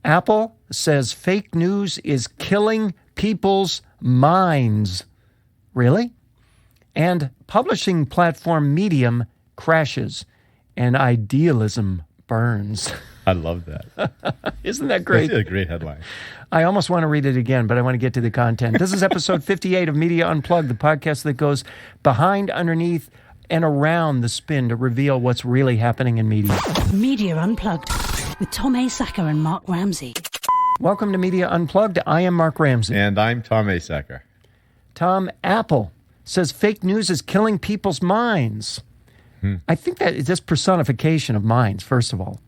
Apple says fake news is killing people's minds. Really? And publishing platform Medium crashes and idealism burns. I love that. Isn't that great? That's a great headline. I almost want to read it again, but I want to get to the content. This is episode 58 of Media Unplugged, the podcast that goes behind, underneath, and around the spin to reveal what's really happening in media. Media Unplugged with Tom Asacker and Mark Ramsey. Welcome to Media Unplugged. I am Mark Ramsey. And I'm Tom Asacker. Tom, Apple says fake news is killing people's minds. I think that is just personification of minds, first of all.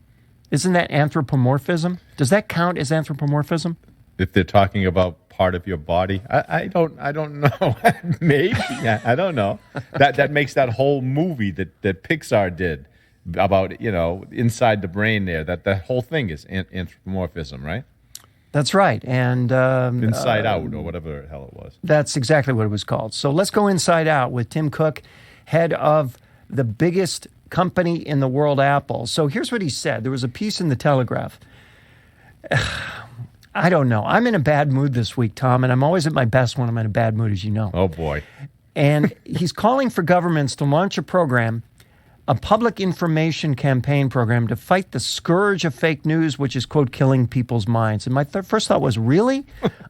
Isn't that anthropomorphism? Does that count as anthropomorphism? If they're talking about part of your body, I don't know. Maybe. I don't know. That makes that whole movie that Pixar did about, inside the brain there, that whole thing is anthropomorphism, right? That's right. And Inside Out, or whatever the hell it was. That's exactly what it was called. So let's go inside out with Tim Cook, head of the biggest company in the world, Apple. So here's what he said. There was a piece in the Telegraph. I don't know. I'm in a bad mood this week, Tom, and I'm always at my best when I'm in a bad mood, as you know. Oh, boy. And he's calling for governments to launch a program, a public information campaign program, to fight the scourge of fake news, which is, quote, killing people's minds. And my first thought was, really?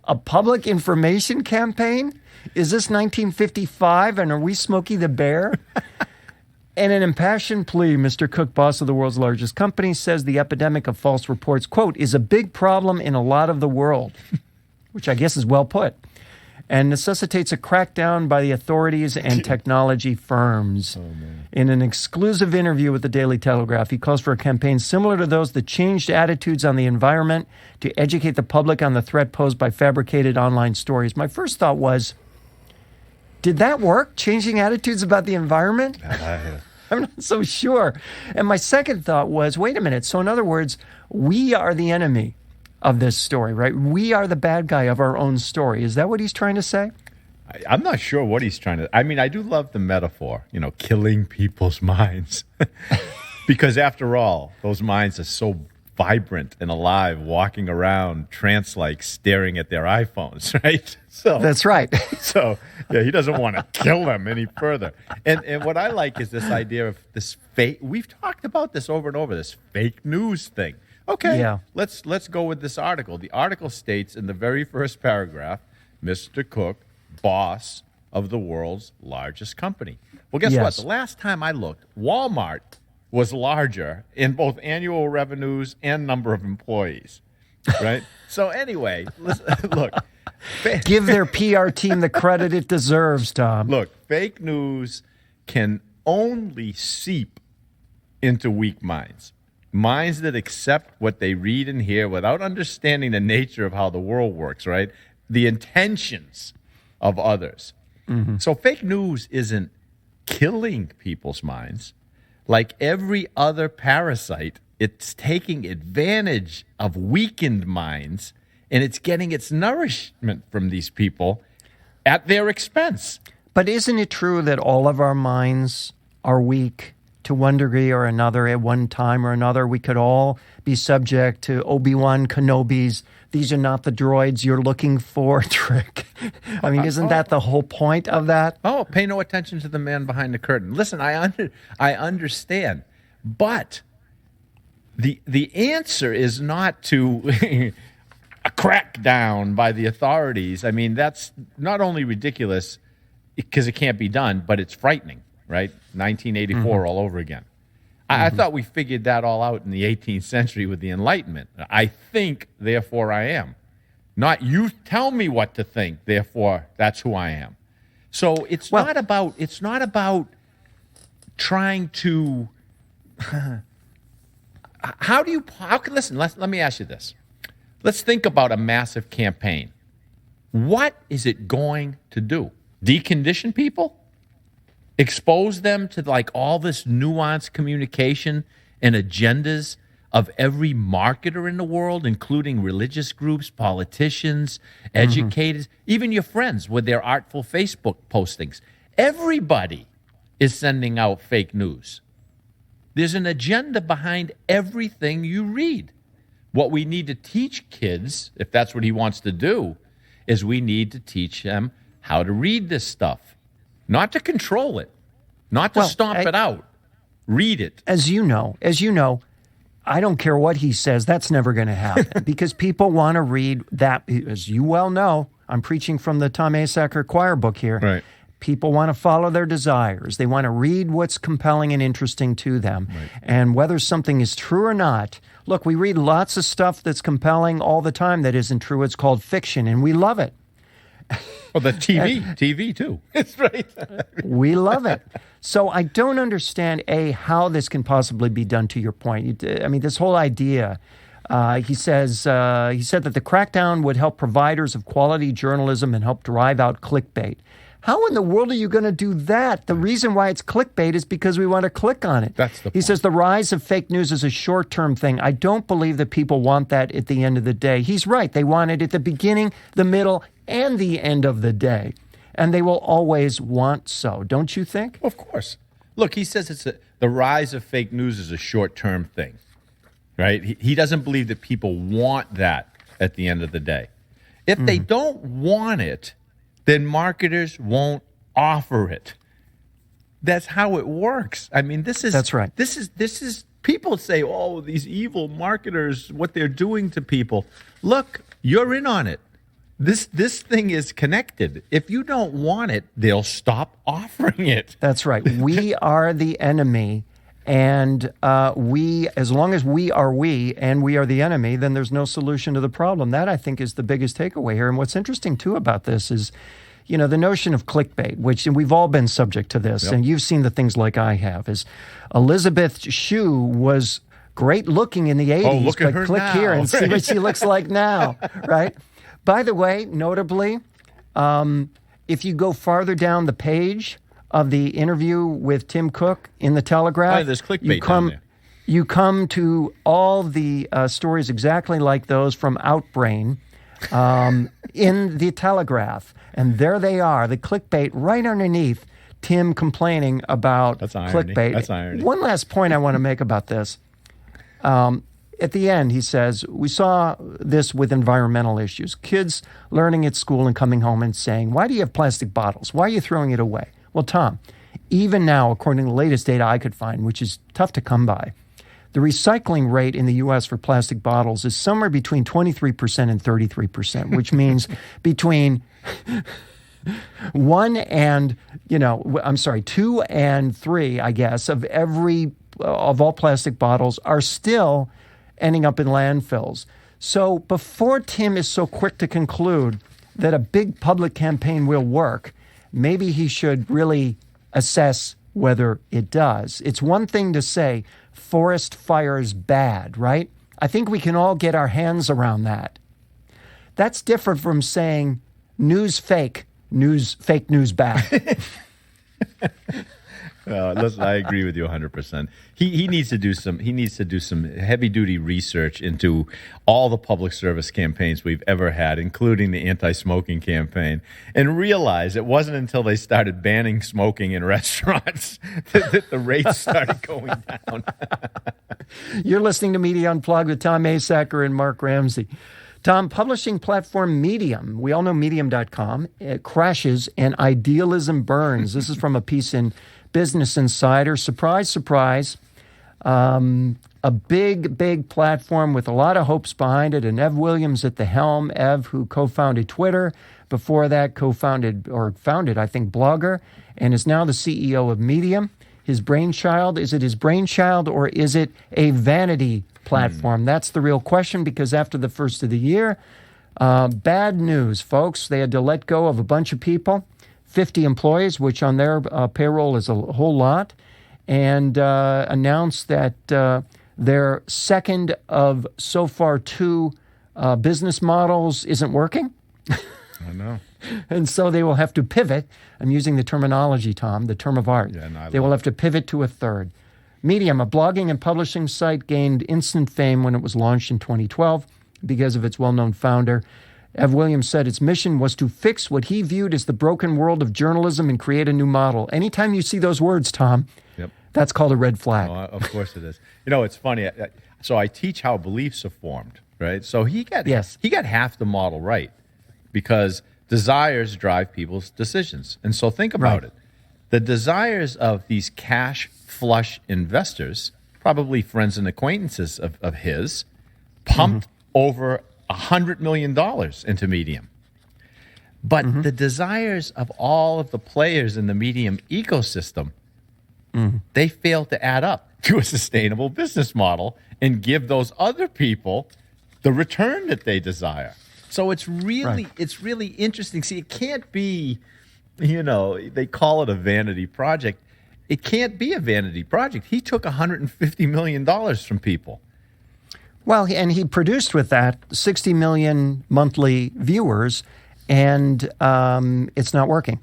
A public information campaign? Is this 1955, and are we Smokey the Bear? In an impassioned plea, Mr. Cook, boss of the world's largest company, says the epidemic of false reports, quote, is a big problem in a lot of the world, which I guess is well put, and necessitates a crackdown by the authorities and technology firms. In an exclusive interview with the Daily Telegraph, he calls for a campaign similar to those that changed attitudes on the environment to educate the public on the threat posed by fabricated online stories. My first thought was, did that work, changing attitudes about the environment? I'm not so sure. And my second thought was, wait a minute. So in other words, we are the enemy of this story, right? We are the bad guy of our own story. Is that what he's trying to say? I'm not sure what he's trying to... I mean, I do love the metaphor, killing people's minds. Because after all, those minds are so vibrant and alive, walking around trance-like, staring at their iPhones, right? So that's right. So, yeah, he doesn't want to kill them any further. And what I like is this idea of this fake... We've talked about this over and over, this fake news thing. Okay, yeah. Let's go with this article. The article states in the very first paragraph, Mr. Cook, boss of the world's largest company. Well, guess what? The last time I looked, Walmart was larger in both annual revenues and number of employees, right? So anyway, look. Give their PR team the credit it deserves, Tom. Look, fake news can only seep into weak minds. Minds that accept what they read and hear without understanding the nature of how the world works, right? The intentions of others. Mm-hmm. So fake news isn't killing people's minds. Like every other parasite, it's taking advantage of weakened minds, and it's getting its nourishment from these people at their expense. But isn't it true that all of our minds are weak to one degree or another at one time or another? We could all be subject to Obi-Wan Kenobi's "these are not the droids you're looking for" trick. I mean, isn't that the whole point of that? Oh, pay no attention to the man behind the curtain. Listen, I understand, but the answer is not to a crackdown by the authorities. I mean, that's not only ridiculous because it can't be done, but it's frightening, right? 1984 all over again. I thought we figured that all out in the 18th century with the Enlightenment. I think, therefore I am. Not you tell me what to think, therefore that's who I am. So it's not about trying to listen, let me ask you this. Let's think about a massive campaign. What is it going to do? Decondition people? Expose them to like all this nuanced communication and agendas of every marketer in the world, including religious groups, politicians, educators, even your friends with their artful Facebook postings. Everybody is sending out fake news. There's an agenda behind everything you read. What we need to teach kids, if that's what he wants to do, is we need to teach them how to read this stuff. Not to control it, not to stomp it out. Read it. As you know, I don't care what he says. That's never going to happen because people want to read that. As you well know, I'm preaching from the Tom Asacker choir book here. Right. People want to follow their desires. They want to read what's compelling and interesting to them. Right. And whether something is true or not, look, we read lots of stuff that's compelling all the time that isn't true. It's called fiction, and we love it. Well, the TV too. It's right. We love it. So I don't understand, how this can possibly be done to your point. I mean, this whole idea, he said that the crackdown would help providers of quality journalism and help drive out clickbait. How in the world are you going to do that? The reason why it's clickbait is because we want to click on it. That's the point. He says the rise of fake news is a short-term thing. I don't believe that people want that at the end of the day. He's right. They want it at the beginning, the middle, and the end of the day. And they will always want so, don't you think? Of course. Look, he says the rise of fake news is a short-term thing, right? He doesn't believe that people want that at the end of the day. If they don't want it, then marketers won't offer it. That's how it works. I mean, that's right. This is people say, oh, these evil marketers, what they're doing to people. Look, you're in on it. This thing is connected. If you don't want it, they'll stop offering it. That's right. We are the enemy, and as long as we are and we are the enemy, then there's no solution to the problem. That, I think, is the biggest takeaway here. And what's interesting, too, about this is, the notion of clickbait, and we've all been subject to this, and you've seen the things like I have, is Elizabeth Shue was great looking in the 80s, look at her click now. Here and see what she looks like now, right? By the way, notably, if you go farther down the page of the interview with Tim Cook in the Telegraph, there's clickbait down there. You come to all the stories exactly like those from Outbrain in the Telegraph. And there they are, the clickbait right underneath Tim complaining about clickbait. That's irony. One last point I want to make about this. At the end, he says, we saw this with environmental issues. Kids learning at school and coming home and saying, why do you have plastic bottles? Why are you throwing it away? Well, Tom, even now, according to the latest data I could find, which is tough to come by, the recycling rate in the U.S. for plastic bottles is somewhere between 23% and 33%, which means between 2 and 3, I guess, of all plastic bottles are still ending up in landfills. So before Tim is so quick to conclude that a big public campaign will work, maybe he should really assess whether it does. It's one thing to say forest fire's bad, right? I think we can all get our hands around that. That's different from saying fake news bad. Listen, I agree with you 100%. He needs to do some heavy duty research into all the public service campaigns we've ever had, including the anti-smoking campaign, and realize it wasn't until they started banning smoking in restaurants that the rates started going down. You're listening to Media Unplugged with Tom Asacker and Mark Ramsey. Tom, publishing platform Medium, we all know Medium.com, it crashes and idealism burns. This is from a piece in Business Insider. Surprise, surprise. A big platform with a lot of hopes behind it, and Ev Williams at the helm. Ev, who co-founded Twitter, before that founded, I think, Blogger, and is now the CEO of Medium. His brainchild, is it his brainchild or is it a vanity platform? That's the real question, because after the first of the year, bad news, folks. They had to let go of a bunch of people, 50 employees, which on their payroll is a whole lot, and announced that their second of so far 2 business models isn't working. I know. And so they will have to pivot. I'm using the terminology, Tom, the term of art. Yeah, no, they will have to pivot to a third. Medium, a blogging and publishing site, gained instant fame when it was launched in 2012 because of its well-known founder. Ev Williams said its mission was to fix what he viewed as the broken world of journalism and create a new model. Anytime you see those words, Tom, That's called a red flag. Oh, of course it is. It's funny. So I teach how beliefs are formed, right? So he got half the model right, because desires drive people's decisions. And so think about it. The desires of these cash flush investors, probably friends and acquaintances of his, pumped over $100 million into Medium. But the desires of all of the players in the Medium ecosystem, they failed to add up to a sustainable business model and give those other people the return that they desire. So it's really interesting. See, it can't be, they call it a vanity project. It can't be a vanity project. He took $150 million from people. Well, and he produced with that 60 million monthly viewers, and it's not working.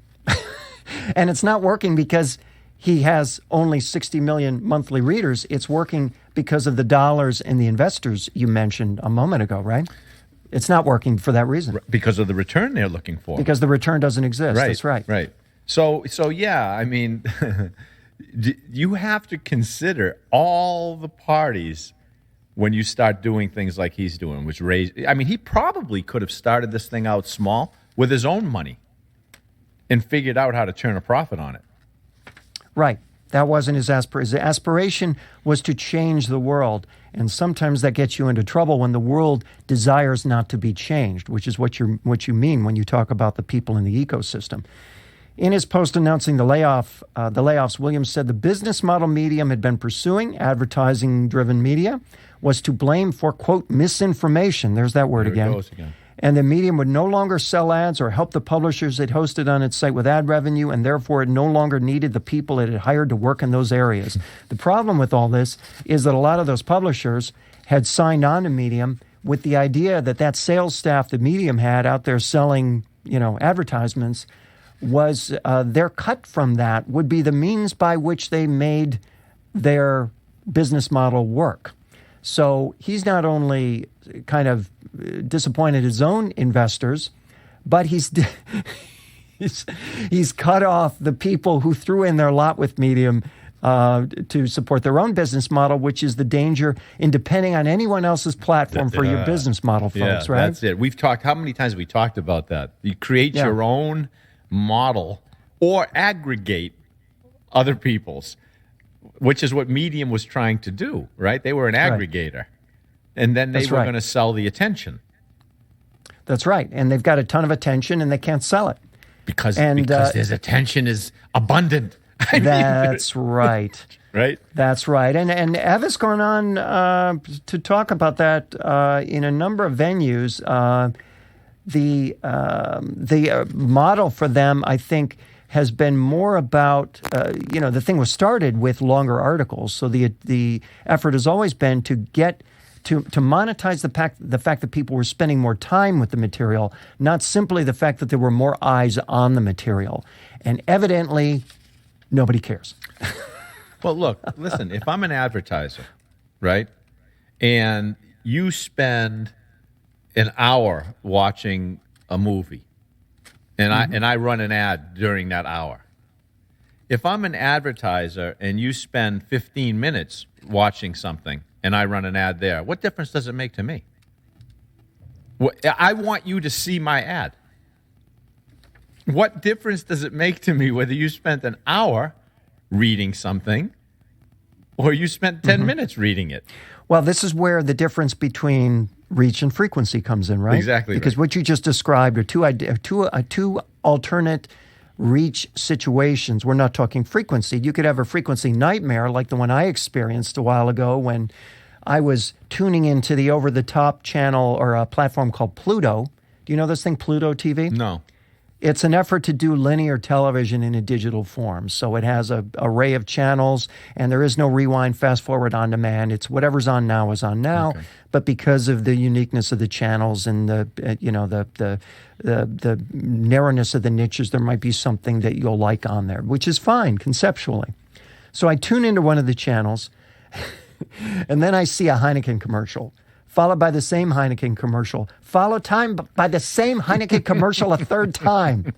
And it's not working because he has only 60 million monthly readers. It's working because of the dollars and the investors you mentioned a moment ago, right? It's not working for that reason. Because of the return they're looking for. Because the return doesn't exist. Right, That's right. Right. So yeah, I mean, you have to consider all the parties when you start doing things like he's doing, which he probably could have started this thing out small with his own money and figured out how to turn a profit on it. Right. That wasn't his aspiration. His aspiration was to change the world. And sometimes that gets you into trouble when the world desires not to be changed, which is what you mean when you talk about the people in the ecosystem. In his post announcing the layoffs, Williams said the business model Medium had been pursuing, advertising-driven media, was to blame for, quote, misinformation. There's that word again. There it goes again. And the Medium would no longer sell ads or help the publishers it hosted on its site with ad revenue, and therefore it no longer needed the people it had hired to work in those areas. The problem with all this is that a lot of those publishers had signed on to Medium with the idea that sales staff that Medium had out there selling, advertisements was their cut from that would be the means by which they made their business model work. So he's not only kind of disappointed his own investors, but he's cut off the people who threw in their lot with Medium to support their own business model, which is the danger in depending on anyone else's platform for your business model, folks, right? That's it. How many times have we talked about that? You create your own model or aggregate other people's, which is what Medium was trying to do, right? They were an aggregator. And then they were going to sell the attention. That's right. And they've got a ton of attention and they can't sell it. Because his attention is abundant. That's right. Right? That's right. And Ev has gone on to talk about that in a number of venues. The model for them, I think, has been more about, the thing was started with longer articles. So the effort has always been to get to monetize the fact that people were spending more time with the material, not simply the fact that there were more eyes on the material. And evidently, nobody cares. Well, look, listen, if I'm an advertiser, right, and you spend an hour watching a movie, and I run an ad during that hour. If I'm an advertiser and you spend 15 minutes watching something and I run an ad there, what difference does it make to me? I want you to see my ad. What difference does it make to me whether you spent an hour reading something or you spent 10 minutes reading it? Well, this is where the difference between reach and frequency comes in, right? Exactly. Because what you just described are two alternate reach situations. We're not talking frequency. You could have a frequency nightmare like the one I experienced a while ago when I was tuning into the over-the-top channel or a platform called Pluto. Do you know this thing, Pluto TV? No. It's an effort to do linear television in a digital form. So it has an array of channels, and there is no rewind, fast forward, on demand. It's whatever's on now is on now. Okay. But because of the uniqueness of the channels and the narrowness of the niches, there might be something that you'll like on there, which is fine conceptually. So I tune into one of the channels, and then I see a Heineken commercial, followed by the same Heineken commercial, followed by the same Heineken commercial a third time,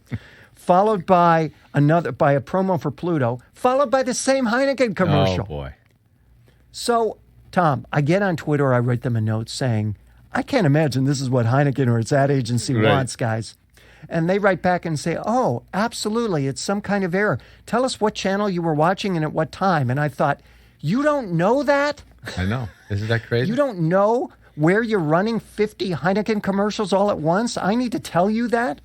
followed by a promo for Pluto, followed by the same Heineken commercial. Oh, boy. So, Tom, I get on Twitter, I write them a note saying, I can't imagine this is what Heineken or its ad agency wants, guys. And they write back and say, oh, absolutely, it's some kind of error. Tell us what channel you were watching and at what time. And I thought, you don't know that? I know. Isn't that crazy? You don't know where you're running 50 Heineken commercials all at once? I need to tell you that?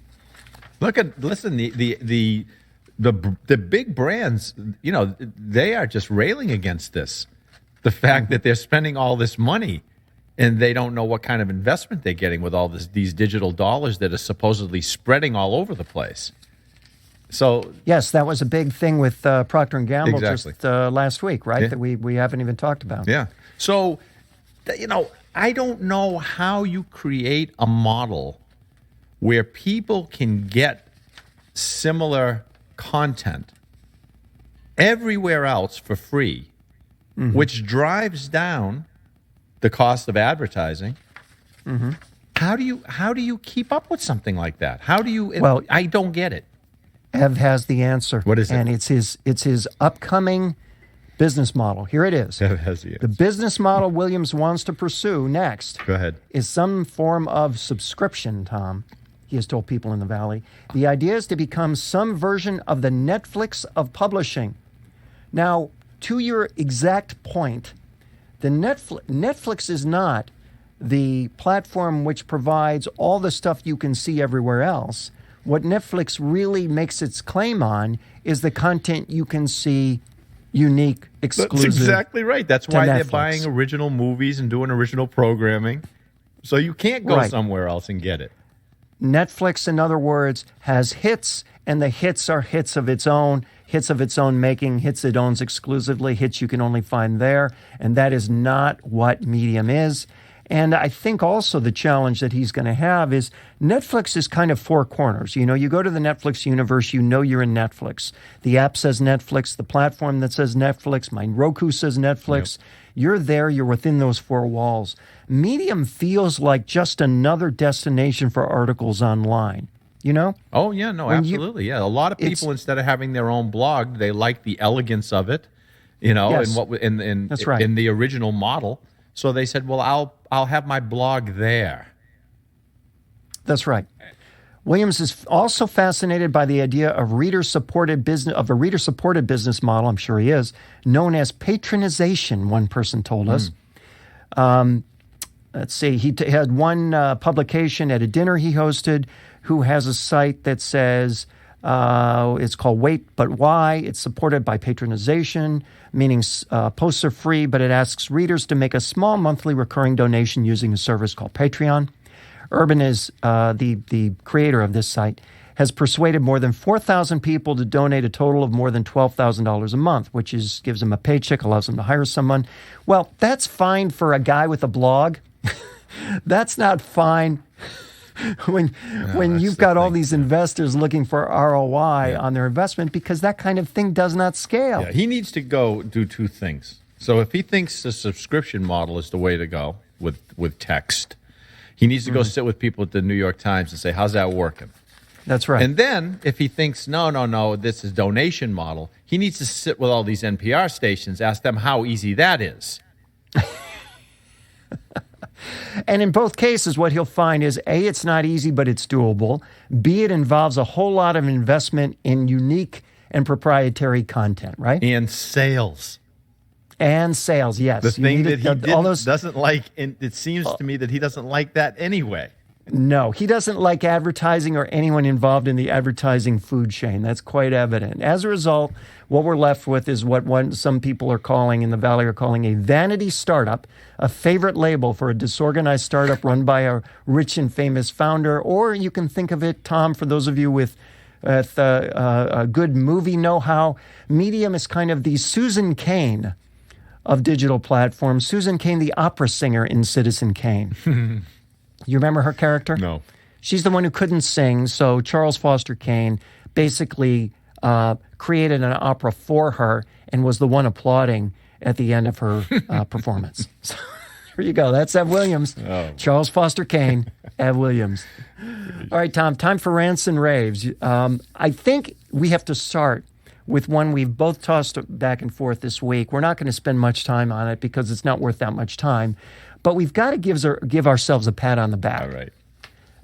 Listen, the big brands, they are just railing against this. The fact that they're spending all this money and they don't know what kind of investment they're getting with all these digital dollars that are supposedly spreading all over the place. So yes, that was a big thing with Procter & Gamble exactly. just last week, right? Yeah. That we haven't even talked about. Yeah. So, I don't know how you create a model where people can get similar content everywhere else for free, which drives down the cost of advertising. Mm-hmm. How do you keep up with something like that? Well, I don't get it. Ev has the answer. What is it? And it's his upcoming business model. Here it is. Ev has the answer. The business model Williams wants to pursue next Go ahead. is some form of subscription, Tom. He has told people in the Valley. The idea is to become some version of the Netflix of publishing. Now, to your exact point, the Netflix is not the platform which provides all the stuff you can see everywhere else. What Netflix really makes its claim on is the content you can see unique, exclusive. That's exactly right. That's why they're Netflix. buying original movies and doing original programming. So you can't go somewhere else and get it. Netflix, in other words, has hits, and the hits are hits of its own making, hits it owns exclusively, hits you can only find there, and that is not what Medium is. And I think also the challenge that he's going to have is Netflix is kind of four corners. You go to the Netflix universe, you're in Netflix. The app says Netflix, the platform that says Netflix, my Roku says Netflix. Yep. You're there, you're within those four walls. Medium feels like just another destination for articles online. Oh, yeah, no, absolutely. A lot of people, instead of having their own blog, they like the elegance of it, yes, that's right. In the original model. So they said, well, I'll have my blog there. That's right. Williams is also fascinated by the idea of a reader-supported business model, I'm sure he is, known as patronization, one person told us. Let's see, he had one publication at a dinner he hosted who has a site that says, it's called Wait But Why. It's supported by patronization, meaning posts are free, but it asks readers to make a small monthly recurring donation using a service called Patreon. Urban is the creator of this site, has persuaded more than 4,000 people to donate a total of more than $12,000 a month, which gives him a paycheck, allows him to hire someone. Well, that's fine for a guy with a blog. That's not fine when you've got all these investors looking for ROI on their investment, because that kind of thing does not scale. Yeah, he needs to go do two things. So if he thinks the subscription model is the way to go with text, he needs to go sit with people at the New York Times and say, how's that working? That's right. And then if he thinks, no, this is donation model, he needs to sit with all these NPR stations, ask them how easy that is. And in both cases, what he'll find is, A, it's not easy, but it's doable. B, it involves a whole lot of investment in unique and proprietary content, right? And sales. And sales, yes. The thing that he doesn't like, and it seems to me that he doesn't like that anyway. No, he doesn't like advertising or anyone involved in the advertising food chain. That's quite evident. As a result, what we're left with is what some people are calling, in the Valley are calling, a vanity startup, a favorite label for a disorganized startup run by a rich and famous founder. Or you can think of it, Tom, for those of you with a good movie know-how, Medium is kind of the Susan Kane of digital platforms. Susan Kane, the opera singer in Citizen Kane. You remember her character? No. She's the one who couldn't sing, so Charles Foster Kane basically created an opera for her and was the one applauding at the end of her performance. So there you go. That's Ev Williams. Oh. Charles Foster Kane, Ev Williams. All right, Tom, time for rants and raves. I think we have to start with one we've both tossed back and forth this week. We're not going to spend much time on it because it's not worth that much time. But we've got to give ourselves a pat on the back. All right.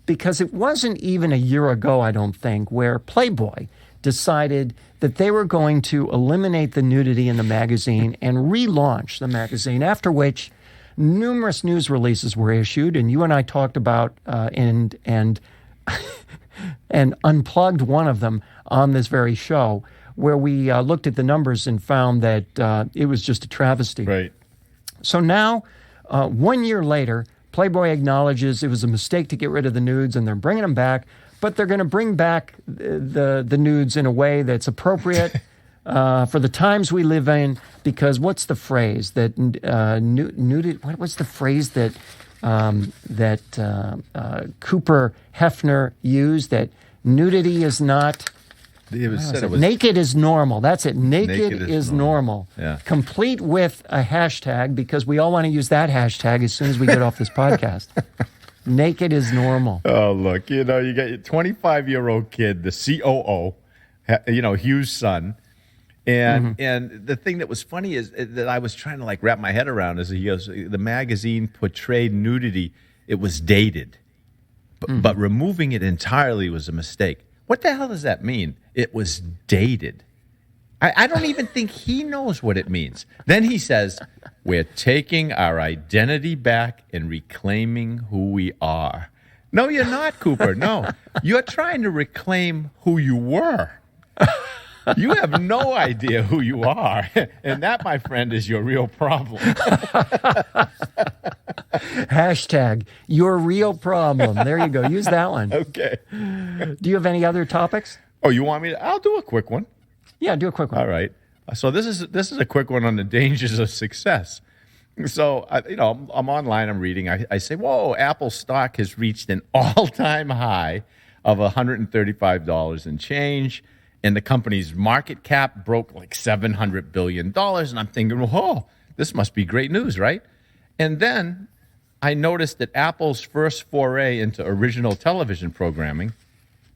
Because it wasn't even a year ago, I don't think, where Playboy decided that they were going to eliminate the nudity in the magazine and relaunch the magazine, after which numerous news releases were issued, and you and I talked about and Unplugged one of them on this very show, where we looked at the numbers and found that it was just a travesty. Right. So now, 1 year later, Playboy acknowledges it was a mistake to get rid of the nudes, and they're bringing them back, but they're going to bring back the nudes in a way that's appropriate for the times we live in, because what's the phrase that nudity? What was the phrase that Cooper Hefner used? That nudity is not. Naked is normal. That's it. Naked is normal. Yeah. Complete with a hashtag, because we all want to use that hashtag as soon as we get off this podcast. Naked is normal. Oh, look, you got your 25-year-old kid, the COO, Hugh's son. And the thing that was funny is that I was trying to wrap my head around is he goes, the magazine portrayed nudity. It was dated, but removing it entirely was a mistake. What the hell does that mean? It was dated. I don't even think he knows what it means. Then he says, we're taking our identity back and reclaiming who we are. No, you're not, Cooper. No, you're trying to reclaim who you were. You have no idea who you are. And that, my friend, is your real problem. Hashtag your real problem. There you go. Use that one. Okay. Do you have any other topics? Oh, you want me to? I'll do a quick one. Yeah, do a quick one. All right. So this is a quick one on the dangers of success. So, I'm online, I'm reading. I say, whoa, Apple stock has reached an all-time high of $135 and change. And the company's market cap broke $700 billion. And I'm thinking, whoa, this must be great news, right? And then I noticed that Apple's first foray into original television programming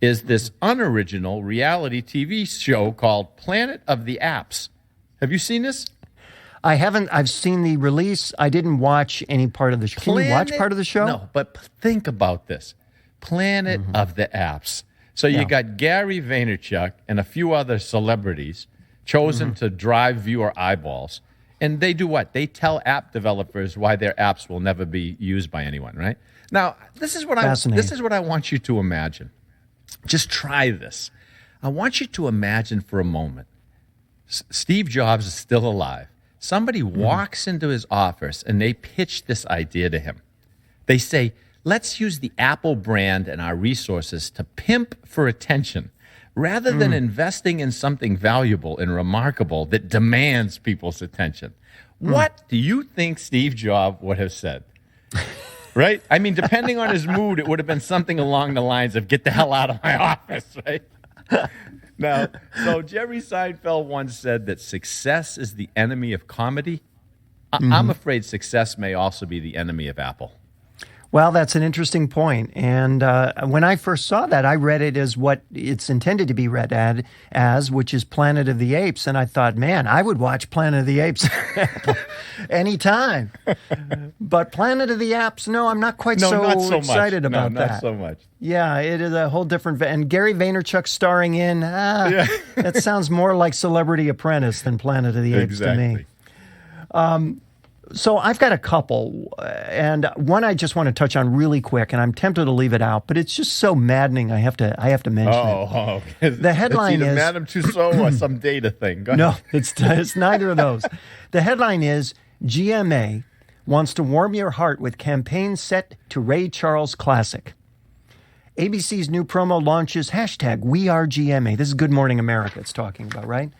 is this unoriginal reality TV show called Planet of the Apps. Have you seen this? I haven't. I've seen the release. I didn't watch any part of the show. Can you watch part of the show? No, but think about this. Planet of the Apps. So you got Gary Vaynerchuk and a few other celebrities chosen to drive viewer eyeballs. And they do what? They tell app developers why their apps will never be used by anyone, right? Now, this is what I want you to imagine. Just try this. I want you to imagine for a moment. Steve Jobs is still alive. Somebody walks into his office and they pitch this idea to him. They say, let's use the Apple brand and our resources to pimp for attention rather than investing in something valuable and remarkable that demands people's attention. What do you think Steve Jobs would have said? Right? I mean, depending on his mood, it would have been something along the lines of, get the hell out of my office, right? Now, so Jerry Seinfeld once said that success is the enemy of comedy. I'm afraid success may also be the enemy of Apple. Well, that's an interesting point. And when I first saw that, I read it as what it's intended to be read as, which is Planet of the Apes. And I thought, man, I would watch Planet of the Apes anytime. But Planet of the Apps, no, I'm not quite so excited about that. Not so much. Yeah, it is a whole different... And Gary Vaynerchuk starring in, that sounds more like Celebrity Apprentice than Planet of the Apes to me. So I've got a couple, and one I just want to touch on really quick, and I'm tempted to leave it out, but it's just so maddening. I have to mention it. The headline is Madame Tussauds or some data thing. Go ahead. No, it's neither of those. The headline is GMA wants to warm your heart with campaign set to Ray Charles classic. ABC's new promo launches #WeAreGMA. This is Good Morning America it's talking about, right?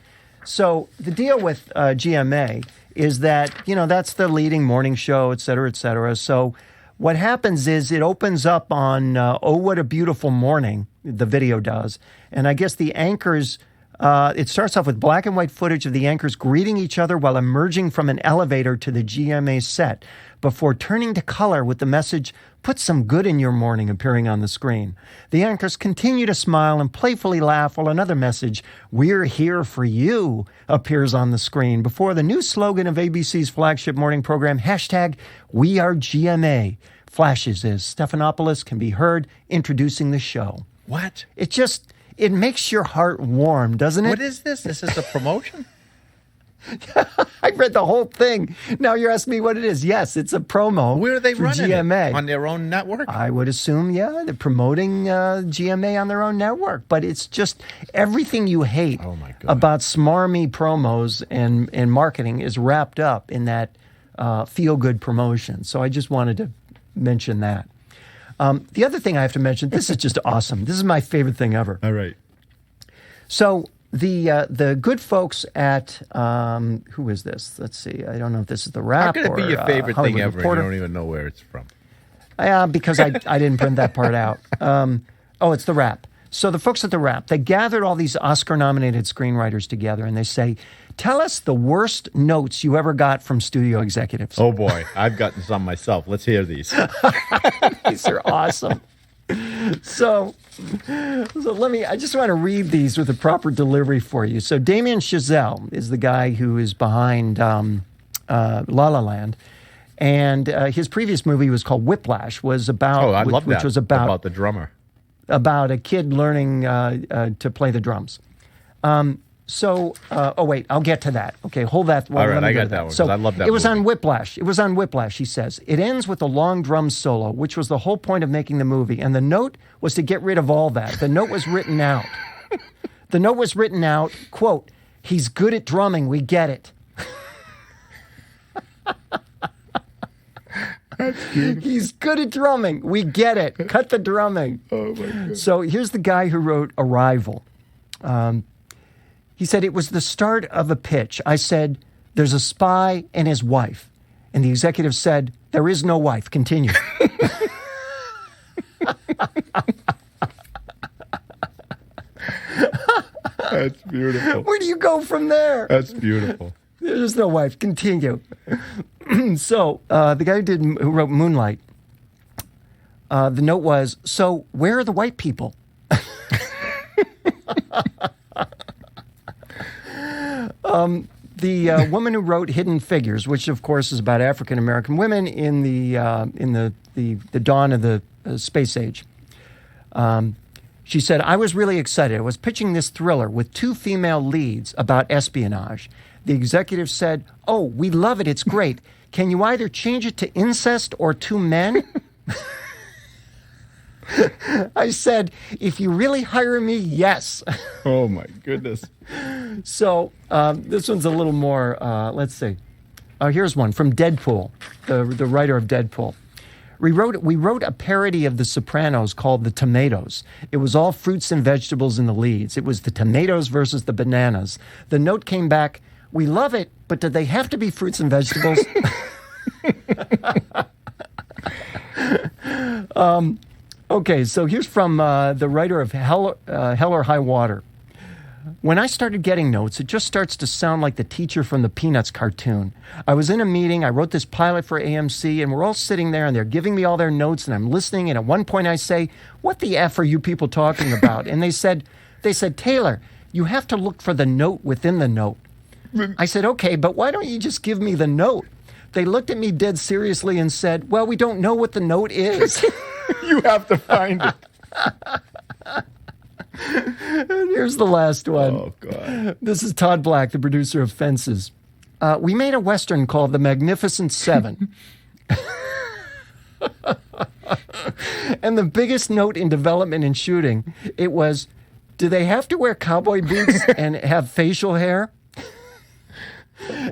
So the deal with GMA is that, that's the leading morning show, et cetera, et cetera. So what happens is it opens up on Oh, What a Beautiful Morning, the video does. And I guess the anchors It starts off with black and white footage of the anchors greeting each other while emerging from an elevator to the GMA set before turning to color with the message, "Put some good in your morning," appearing on the screen. The anchors continue to smile and playfully laugh while another message, "We're here for you," appears on the screen before the new slogan of ABC's flagship morning program, #WeAreGMA, flashes as Stephanopoulos can be heard introducing the show. What? It makes your heart warm, doesn't it? What is this? This is a promotion? I read the whole thing. Now you're asking me what it is. Yes, it's a promo. Where are they for running GMA. it? On their own network? I would assume, yeah, they're promoting GMA on their own network. But it's just everything you hate about smarmy promos and marketing is wrapped up in that feel-good promotion. So I just wanted to mention that. The other thing I have to mention, this is just awesome. This is my favorite thing ever. All right. So the good folks at who is this? Let's see. I don't know if this is the Wrap. How could it be your favorite thing ever? Reporter. You don't even know where it's from. Because I didn't print that part out. It's the Wrap. So the folks at the Wrap, they gathered all these Oscar-nominated screenwriters together, and they say, "Tell us the worst notes you ever got from studio executives." Oh boy, I've gotten some myself. Let's hear these. These are awesome. So I just want to read these with the proper delivery for you. So Damien Chazelle is the guy who is behind La La Land. And his previous movie was called Whiplash, was about, which was about the drummer. About a kid learning to play the drums. I'll get to that. Okay, hold that. All right, I got that one. So I love that. It was movie. on Whiplash. It was on Whiplash. He says it ends with a long drum solo, which was the whole point of making the movie. And the note was to get rid of all that. The note was written out. The note was written out. Quote: "He's good at drumming. We get it." He's good at drumming. We get it. Cut the drumming. Oh my God. So here's the guy who wrote Arrival. He said, "It was the start of a pitch. I said, there's a spy and his wife. And the executive said, there is no wife. Continue." That's beautiful. Where do you go from there? That's beautiful. There's no wife. Continue. So the guy who wrote Moonlight, the note was, "So where are the white people?" The woman who wrote Hidden Figures, which of course is about African American women in the dawn of the space age. She said, "I was really excited. I was pitching this thriller with 2 female leads about espionage. The executive said, 'Oh, we love it. It's great. Can you either change it to incest or 2 men?' I said, 'If you really hire me, yes.'" Oh my goodness. So this one's a little more, let's see. Here's one from Deadpool, the writer of Deadpool. We wrote a parody of The Sopranos called The Tomatoes. It was all fruits and vegetables in the leads. It was the tomatoes versus the bananas. The note came back, "We love it, but do they have to be fruits and vegetables?" Okay, so here's from the writer of Hell or High Water. "When I started getting notes, it just starts to sound like the teacher from the Peanuts cartoon. I was in a meeting, I wrote this pilot for AMC, and we're all sitting there, and they're giving me all their notes, and I'm listening, and at one point I say, 'What the F are you people talking about?' And they said, 'Taylor, you have to look for the note within the note.' I said, 'Okay, but why don't you just give me the note?' They looked at me dead seriously and said, 'Well, we don't know what the note is.'" You have to find it. And here's the last one. Oh, God. This is Todd Black, the producer of Fences. "We made a Western called The Magnificent Seven." And the biggest note in development and shooting, it was, "Do they have to wear cowboy boots and have facial hair?"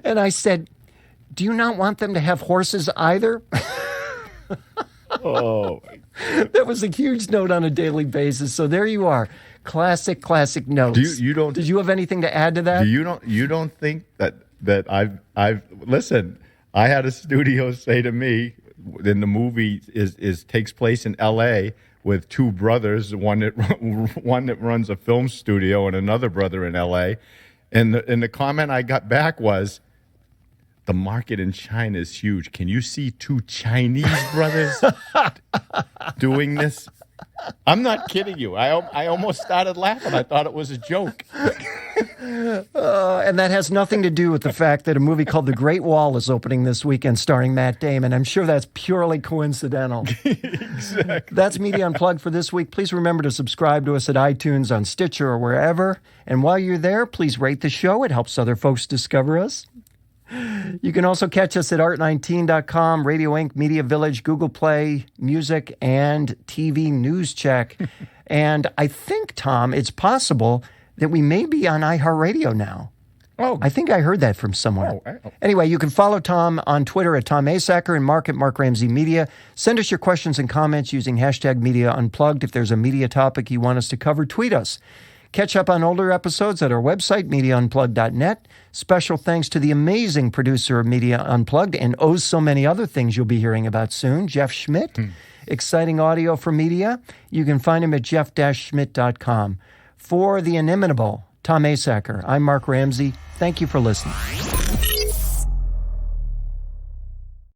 And I said, "Do you not want them to have horses either?" Oh, That was a huge note on a daily basis. So there you are. Classic notes. Did you have anything to add to that? You don't think that I've listen, I had a studio say to me, then the movie takes place in LA, with two brothers, one that runs a film studio and another brother in L.A. And the comment I got back was, the market in China is huge. Can you see two Chinese brothers doing this? I'm not kidding you. I almost started laughing. I thought it was a joke. And that has nothing to do with the fact that a movie called The Great Wall is opening this weekend starring Matt Damon. I'm sure that's purely coincidental. Exactly. That's Media Unplugged for this week. Please remember to subscribe to us at iTunes, on Stitcher, or wherever. And while you're there, please rate the show. It helps other folks discover us. You can also catch us at art19.com, Radio Inc., Media Village, Google Play, Music, and TV News Check. And I think, Tom, it's possible that we may be on iHeartRadio now. Oh, I think I heard that from somewhere. Oh. Anyway, you can follow Tom on Twitter at Tom Asacker and Mark at Mark Ramsey Media. Send us your questions and comments using hashtag Media Unplugged. If there's a media topic you want us to cover, tweet us. Catch up on older episodes at our website, MediaUnplugged.net. Special thanks to the amazing producer of Media Unplugged and so many other things you'll be hearing about soon, Jeff Schmidt. Exciting audio for media. You can find him at jeff-schmidt.com. For the inimitable Tom Asacker, I'm Mark Ramsey. Thank you for listening.